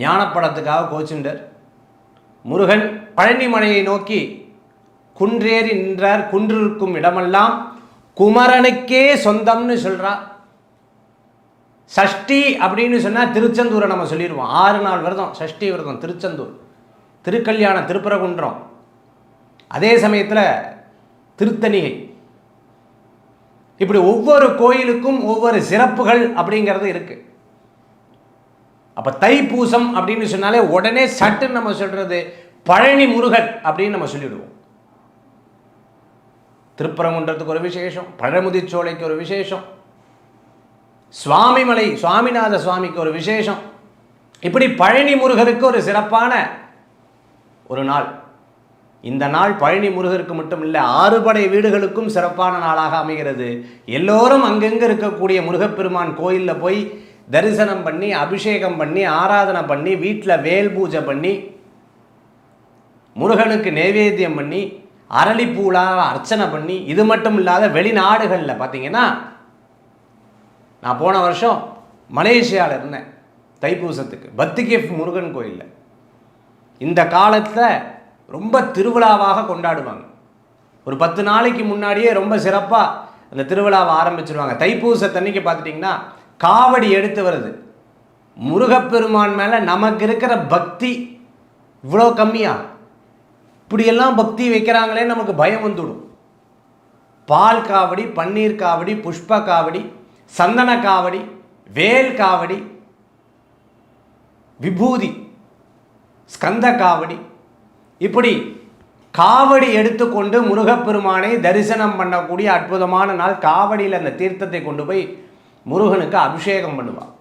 ஞானப்படத்துக்காக கோச்சுண்டர். முருகன் பழனிமலையை நோக்கி குன்றேறி நின்றார். குன்றிருக்கும் இடமெல்லாம் குமரனுக்கே சொந்தம்னு சொல்கிறார். சஷ்டி அப்படின்னு சொன்னால் திருச்செந்தூரை நம்ம சொல்லிடுவோம். 6 நாள் விரதம், சஷ்டி விரதம், திருச்செந்தூர், திருக்கல்யாணம், திருப்பரங்குன்றம், அதே சமயத்தில் திருத்தணிகை. இப்படி ஒவ்வொரு கோயிலுக்கும் ஒவ்வொரு சிறப்புகள் அப்படிங்கிறது இருக்குது. அப்போ தைப்பூசம் அப்படின்னு சொன்னாலே உடனே சட்டுன்னு நம்ம சொல்கிறது பழனி முருகன் அப்படின்னு நம்ம சொல்லிவிடுவோம். திருப்பரங்குன்றத்துக்கு ஒரு விசேஷம், பழமுதிர்ச்சோலைக்கு ஒரு விசேஷம், சுவாமிமலை சுவாமிநாத சுவாமிக்கு ஒரு விசேஷம். இப்படி பழனி முருகருக்கு ஒரு சிறப்பான ஒரு நாள். இந்த நாள் பழனி முருகருக்கு மட்டும் இல்லை, 6 படை வீடுகளுக்கும் சிறப்பான நாளாக அமைகிறது. எல்லோரும் அங்கங்கே இருக்கக்கூடிய முருகப்பெருமான் கோயிலில் போய் தரிசனம் பண்ணி, அபிஷேகம் பண்ணி, ஆராதனை பண்ணி, வீட்டில் வேல் பூஜை பண்ணி, முருகனுக்கு நைவேத்தியம் பண்ணி, அரளிப்பூலாக அர்ச்சனை பண்ணி, இது மட்டும் இல்லாத வெளிநாடுகளில் பார்த்தீங்கன்னா, நான் போன வருஷம் மலேசியாவில் இருந்தேன் தைப்பூசத்துக்கு, பத்திகேஃப் முருகன் கோயிலில். இந்த காலத்தில் ரொம்ப திருவிழாவாக கொண்டாடுவாங்க. ஒரு 10 நாளைக்கு முன்னாடியே ரொம்ப சிறப்பாக அந்த திருவிழாவை ஆரம்பிச்சிருவாங்க. தைப்பூசத்தன்னைக்கு பார்த்துட்டிங்கன்னா காவடி எடுத்து வருது. முருகப்பெருமான் மேலே நமக்கு இருக்கிற பக்தி இவ்வளோ கம்மியா? இப்படியெல்லாம் பக்தி வைக்கிறாங்களே, நமக்கு பயம் வந்துடும். பால் காவடி, பன்னீர் காவடி, புஷ்ப காவடி, சந்தன காவடி, வேல் காவடி, விபூதி, ஸ்கந்த காவடி, இப்படி காவடி எடுத்துக்கொண்டு முருகப்பெருமானை தரிசனம் பண்ணக்கூடிய அற்புதமான நாள். காவடியில் அந்த தீர்த்தத்தை கொண்டு போய் முருகனுக்கு அபிஷேகம் பண்ணுவாள்.